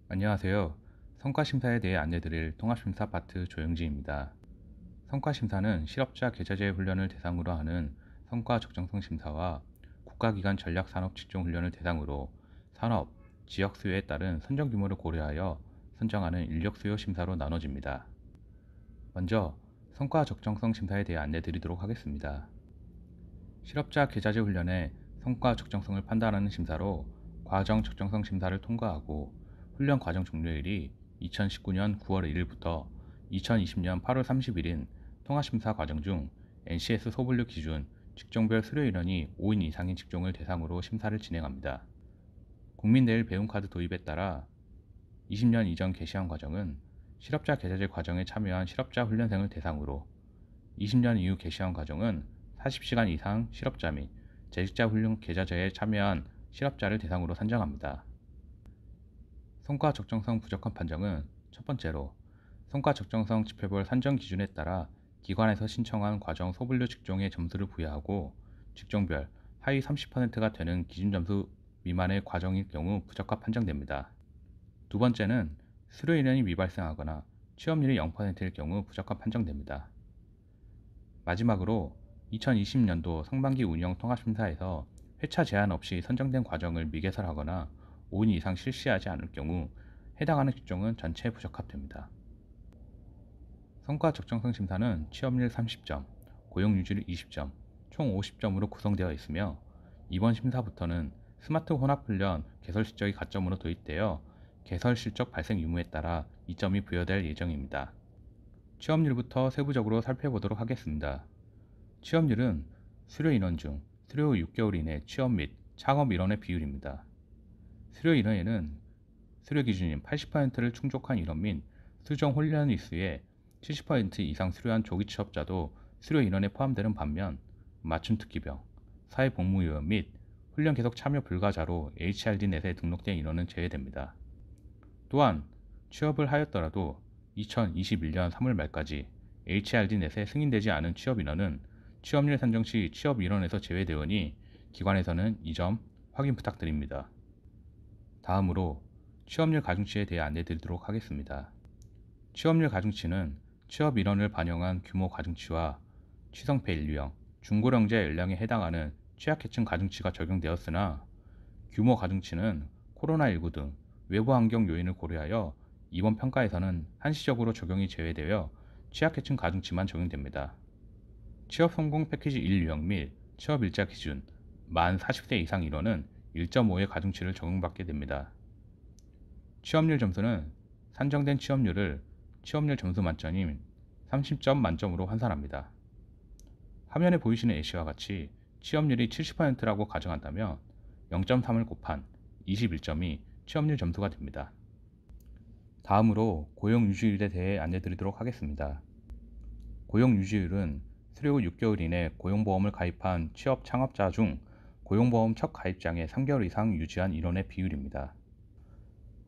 안녕하세요. 성과심사에 대해 안내드릴 통합심사 파트 조영진입니다. 성과심사는 실업자 계좌제 훈련을 대상으로 하는 성과 적정성 심사와 국가기관 전략산업직종훈련을 대상으로 산업, 지역 수요에 따른 선정 규모를 고려하여 선정하는 인력수요 심사로 나눠집니다. 먼저 성과 적정성 심사에 대해 안내드리도록 하겠습니다. 실업자 계좌제 훈련의 성과 적정성을 판단하는 심사로 과정 적정성 심사를 통과하고 훈련 과정 종료일이 2019년 9월 1일부터 2020년 8월 30일인 통합심사 과정 중 NCS 소분류 기준 직종별 수료 인원이 5인 이상인 직종을 대상으로 심사를 진행합니다. 국민내일 배움카드 도입에 따라 20년 이전 개시한 과정은 실업자 계좌제 과정에 참여한 실업자 훈련생을 대상으로, 20년 이후 개시한 과정은 40시간 이상 실업자 및 재직자 훈련 계좌제에 참여한 실업자를 대상으로 선정합니다. 성과 적정성 부적합 판정은 첫 번째로 성과 적정성 지표별 산정 기준에 따라 기관에서 신청한 과정 소분류 직종에 점수를 부여하고 직종별 하위 30%가 되는 기준 점수 미만의 과정일 경우 부적합 판정됩니다. 두 번째는 수료 인원이 미발생하거나 취업률이 0%일 경우 부적합 판정됩니다. 마지막으로 2020년도 상반기 운영 통합심사에서 회차 제한 없이 선정된 과정을 미개설하거나 5인 이상 실시하지 않을 경우 해당하는 직종은 전체 부적합됩니다. 성과 적정성 심사는 취업률 30점, 고용유지율 20점, 총 50점으로 구성되어 있으며 이번 심사부터는 스마트 혼합훈련 개설 실적이 가점으로 도입되어 개설 실적 발생 유무에 따라 2점이 부여될 예정입니다. 취업률부터 세부적으로 살펴보도록 하겠습니다. 취업률은 수료 인원 중 수료 후 6개월 이내 취업 및 창업 인원의 비율입니다. 수료 인원에는 수료 기준인 80%를 충족한 인원 및 수정 훈련 일수의 70% 이상 수료한 조기 취업자도 수료 인원에 포함되는 반면 맞춤 특기병, 사회복무요원 및 훈련 계속 참여 불가자로 HRD 넷에 등록된 인원은 제외됩니다. 또한 취업을 하였더라도 2021년 3월 말까지 HRD 넷에 승인되지 않은 취업 인원은 취업률 산정 시 취업 인원에서 제외되오니 기관에서는 이 점 확인 부탁드립니다. 다음으로 취업률 가중치에 대해 안내드리도록 하겠습니다. 취업률 가중치는 취업 인원을 반영한 규모 가중치와 취성패 인류형, 중고령자 연령에 해당하는 취약계층 가중치가 적용되었으나 규모 가중치는 코로나19 등 외부 환경 요인을 고려하여 이번 평가에서는 한시적으로 적용이 제외되어 취약계층 가중치만 적용됩니다. 취업 성공 패키지 1 유형 및 취업 일자 기준 만 40세 이상 인원은 1.5의 가중치를 적용받게 됩니다. 취업률 점수는 산정된 취업률을 취업률 점수 만점인 30점 만점으로 환산합니다. 화면에 보이시는 예시와 같이 취업률이 70%라고 가정한다면 0.3을 곱한 21점이 취업률 점수가 됩니다. 다음으로 고용유지율에 대해 안내드리도록 하겠습니다. 고용유지율은 수료 후 6개월 이내 고용보험을 가입한 취업 창업자 중 고용보험 첫 가입장에 3개월 이상 유지한 인원의 비율입니다.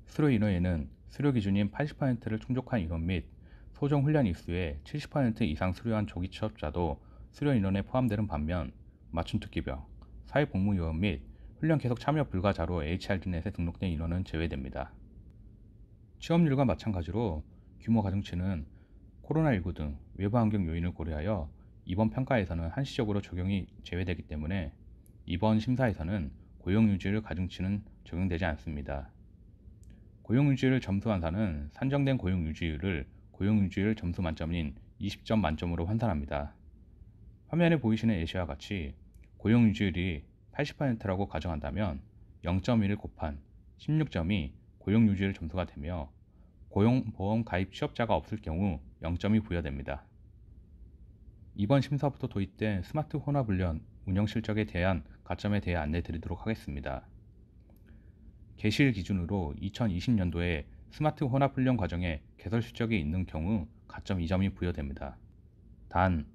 수료 인원에는 수료 기준인 80%를 충족한 인원 및 소정 훈련 일수의 70% 이상 수료한 조기 취업자도 수료 인원에 포함되는 반면 맞춤 특기병, 사회복무요원 및 훈련 계속 참여 불가자로 HRD넷에 등록된 인원은 제외됩니다. 취업률과 마찬가지로 규모 가중치는 코로나19 등 외부 환경 요인을 고려하여 이번 평가에서는 한시적으로 적용이 제외되기 때문에 이번 심사에서는 고용유지율 가중치는 적용되지 않습니다. 고용유지율 점수 환산은 산정된 고용유지율을 고용유지율 점수 만점인 20점 만점으로 환산합니다. 화면에 보이시는 예시와 같이 고용유지율이 80%라고 가정한다면 0.1을 곱한 16점이 고용유지율 점수가 되며 고용보험 가입 취업자가 없을 경우 0점이 부여됩니다. 이번 심사부터 도입된 스마트 혼합훈련 운영 실적에 대한 가점에 대해 안내드리도록 하겠습니다. 개시일 기준으로 2020년도에 스마트 혼합훈련 과정에 개설 실적이 있는 경우 가점 2점이 부여됩니다. 단,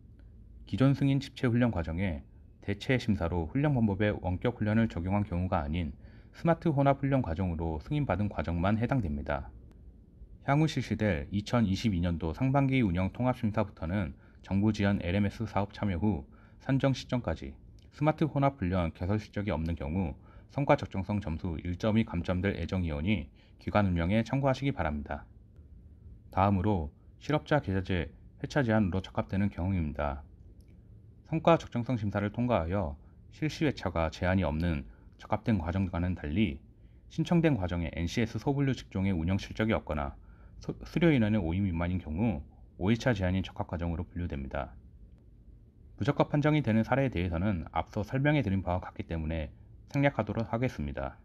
기존 승인 집체 훈련 과정에 대체 심사로 훈련 방법에 원격 훈련을 적용한 경우가 아닌 스마트 혼합 훈련 과정으로 승인받은 과정만 해당됩니다. 향후 실시될 2022년도 상반기 운영 통합심사부터는 정부 지원 LMS 사업 참여 후 산정 시점까지 스마트 혼합 훈련 개설 실적이 없는 경우 성과 적정성 점수 1점이 감점될 예정이오니 기관 운영에 참고하시기 바랍니다. 다음으로 실업자 계좌제 회차 제한으로 적합되는 경우입니다. 성과 적정성 심사를 통과하여 실시 회차가 제한이 없는 적합된 과정과는 달리 신청된 과정에 NCS 소분류 직종의 운영 실적이 없거나 수료 인원의 5인 미만인 경우 5회차 제한인 적합 과정으로 분류됩니다. 부적합 판정이 되는 사례에 대해서는 앞서 설명해 드린 바와 같기 때문에 생략하도록 하겠습니다.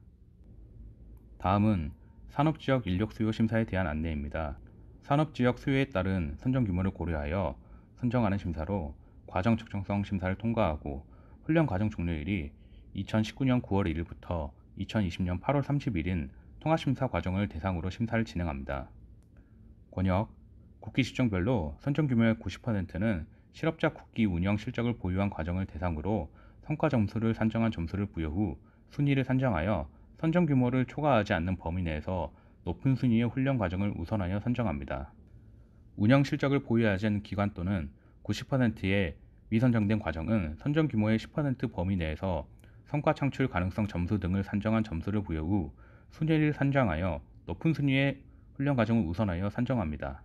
다음은 산업지역 인력 수요 심사에 대한 안내입니다. 산업지역 수요에 따른 선정 규모를 고려하여 선정하는 심사로 과정 적정성 심사를 통과하고 훈련 과정 종료일이 2019년 9월 1일부터 2020년 8월 30일인 통합심사 과정을 대상으로 심사를 진행합니다. 권역, 국기 직종별로 선정 규모의 90%는 실업자 국기 운영 실적을 보유한 과정을 대상으로 성과 점수를 산정한 점수를 부여 후 순위를 산정하여 선정 규모를 초과하지 않는 범위 내에서 높은 순위의 훈련 과정을 우선하여 선정합니다. 운영 실적을 보유하지 않은 기관 또는 90%의 미선정된 과정은 선정 규모의 10% 범위 내에서 성과 창출 가능성 점수 등을 산정한 점수를 부여 후 순위를 산정하여 높은 순위의 훈련 과정을 우선하여 산정합니다.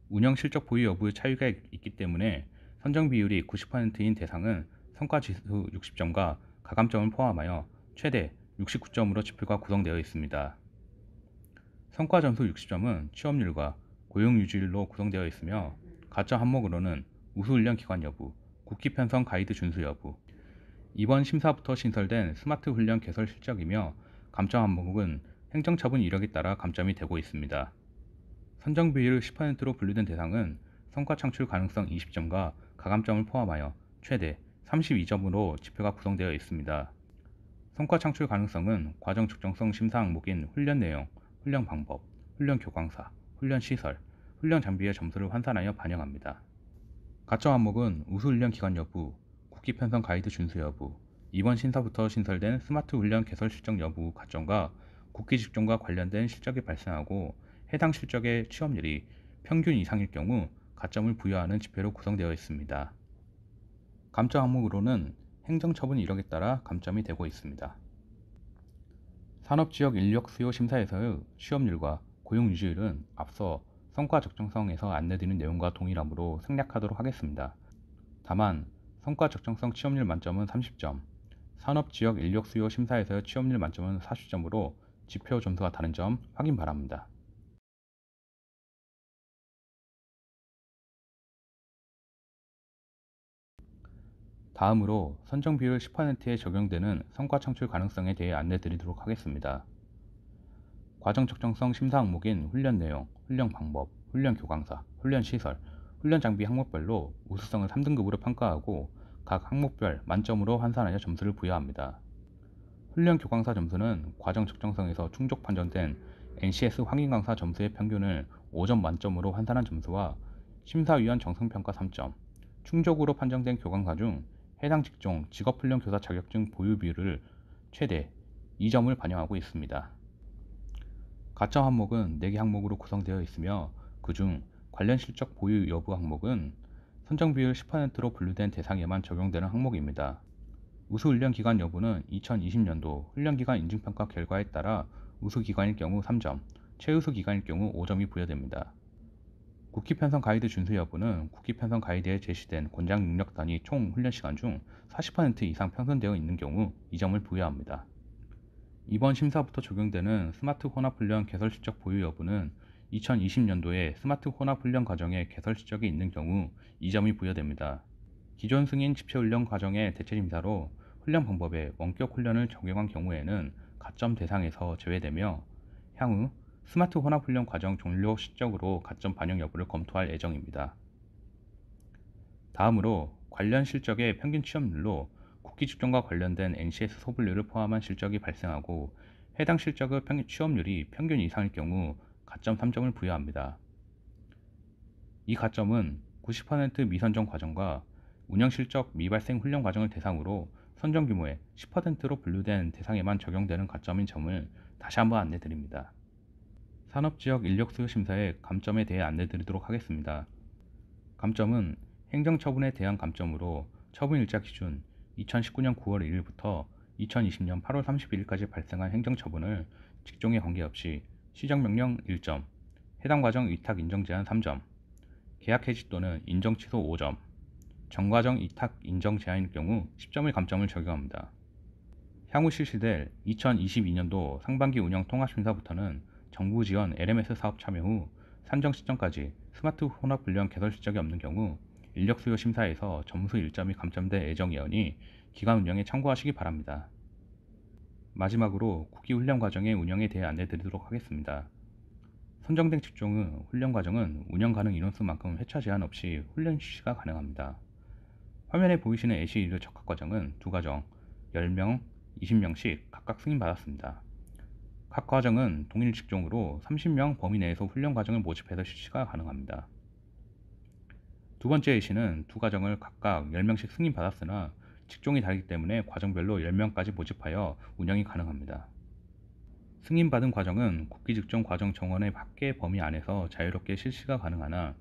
운영 실적 보유 여부의 차이가 있기 때문에 선정 비율이 90%인 대상은 성과 지수 60점과 가감점을 포함하여 최대 69점으로 지표가 구성되어 있습니다. 성과 점수 60점은 취업률과 고용 유지율로 구성되어 있으며 가점 항목으로는 우수훈련 기관 여부, 국기 편성 가이드 준수 여부, 이번 심사부터 신설된 스마트 훈련 개설 실적이며 감점 항목은 행정처분 이력에 따라 감점이 되고 있습니다. 선정 비율 10%로 분류된 대상은 성과 창출 가능성 20점과 가감점을 포함하여 최대 32점으로 지표가 구성되어 있습니다. 성과 창출 가능성은 과정 적정성 심사 항목인 훈련 내용, 훈련 방법, 훈련 교과서, 훈련 시설, 훈련 장비의 점수를 환산하여 반영합니다. 가점 항목은 우수 훈련 기관 여부, 국기 편성 가이드 준수 여부, 이번 심사부터 신설된 스마트 훈련 개설 실적 여부 가점과 국기 직종과 관련된 실적이 발생하고 해당 실적의 취업률이 평균 이상일 경우 가점을 부여하는 지표로 구성되어 있습니다. 감점 항목으로는 행정처분 이력에 따라 감점이 되고 있습니다. 산업지역 인력 수요 심사에서의 취업률과 고용 유지율은 앞서 성과 적정성에서 안내드린 내용과 동일하므로 생략하도록 하겠습니다. 다만 성과 적정성 취업률 만점은 30점, 산업지역 인력 수요 심사에서의 취업률 만점은 40점으로 지표 점수가 다른 점 확인 바랍니다. 다음으로 선정 비율 10%에 적용되는 성과 창출 가능성에 대해 안내드리도록 하겠습니다. 과정 적정성 심사 항목인 훈련 내용, 훈련 방법, 훈련 교과서, 훈련 시설, 훈련 장비 항목별로 우수성을 3등급으로 평가하고 각 항목별 만점으로 환산하여 점수를 부여합니다. 훈련 교과서 점수는 과정 적정성에서 충족 판정된 NCS 확인 강사 점수의 평균을 5점 만점으로 환산한 점수와 심사위원 정성평가 3점, 충족으로 판정된 교과서 중 해당 직종 직업훈련 교사 자격증 보유 비율을 최대 2점을 반영하고 있습니다. 가점 항목은 4개 항목으로 구성되어 있으며 그중 관련 실적 보유 여부 항목은 선정 비율 10%로 분류된 대상에만 적용되는 항목입니다. 우수훈련 기관 여부는 2020년도 훈련기관 인증평가 결과에 따라 우수기관일 경우 3점, 최우수 기관일 경우 5점이 부여됩니다. 국기 편성 가이드 준수 여부는 국기 편성 가이드에 제시된 권장 능력 단위 총 훈련 시간 중 40% 이상 편성되어 있는 경우 2점을 부여합니다. 이번 심사부터 적용되는 스마트 혼합 훈련 개설 실적 보유 여부는 2020년도에 스마트 혼합 훈련 과정에 개설 실적이 있는 경우 2점이 부여됩니다. 기존 승인 집체 훈련 과정의 대체 심사로 훈련 방법에 원격 훈련을 적용한 경우에는 가점 대상에서 제외되며 향후 스마트 혼합 훈련 과정 종료 실적으로 가점 반영 여부를 검토할 예정입니다. 다음으로 관련 실적의 평균 취업률로 국기 직종과 관련된 NCS 소분류를 포함한 실적이 발생하고 해당 실적의 취업률이 평균 이상일 경우 가점 3점을 부여합니다. 이 가점은 90% 미선정 과정과 운영 실적 미발생 훈련 과정을 대상으로 선정 규모의 10%로 분류된 대상에만 적용되는 가점인 점을 다시 한번 안내드립니다. 산업지역 인력수요 심사의 감점에 대해 안내드리도록 하겠습니다. 감점은 행정처분에 대한 감점으로 처분일자 기준 2019년 9월 1일부터 2020년 8월 31일까지 발생한 행정처분을 직종에 관계없이 시정명령 1점, 해당 과정 위탁 인정 제한 3점, 계약 해지 또는 인정 취소 5점, 전과정 위탁 인정 제한일 경우 10점의 감점을 적용합니다. 향후 실시될 2022년도 상반기 운영 통합심사부터는 정부 지원 LMS 사업 참여 후 산정 시점까지 스마트 혼합 훈련 개설 실적이 없는 경우 인력 수요 심사에서 점수 1점이 감점될 예정이오니 기간 운영에 참고하시기 바랍니다. 마지막으로 국기 훈련 과정의 운영에 대해 안내드리도록 하겠습니다. 선정된 직종의 훈련 과정은 운영 가능 인원수만큼 회차 제한 없이 훈련 실시가 가능합니다. 화면에 보이시는 애시 인류 적합 과정은 두 과정, 10명, 20명씩 각각 승인받았습니다. 각 과정은 동일 직종으로 30명 범위 내에서 훈련 과정을 모집해서 실시가 가능합니다. 두 번째 예시는 두 과정을 각각 10명씩 승인받았으나 직종이 다르기 때문에 과정별로 10명까지 모집하여 운영이 가능합니다. 승인받은 과정은 국기직종 과정 정원의 밖의 범위 안에서 자유롭게 실시가 가능하나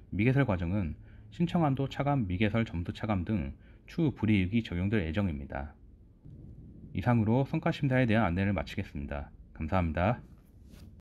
미개설 과정은 신청한도 차감, 미개설 점수 차감 등 추후 불이익이 적용될 예정입니다. 이상으로 성과심사에 대한 안내를 마치겠습니다. 감사합니다.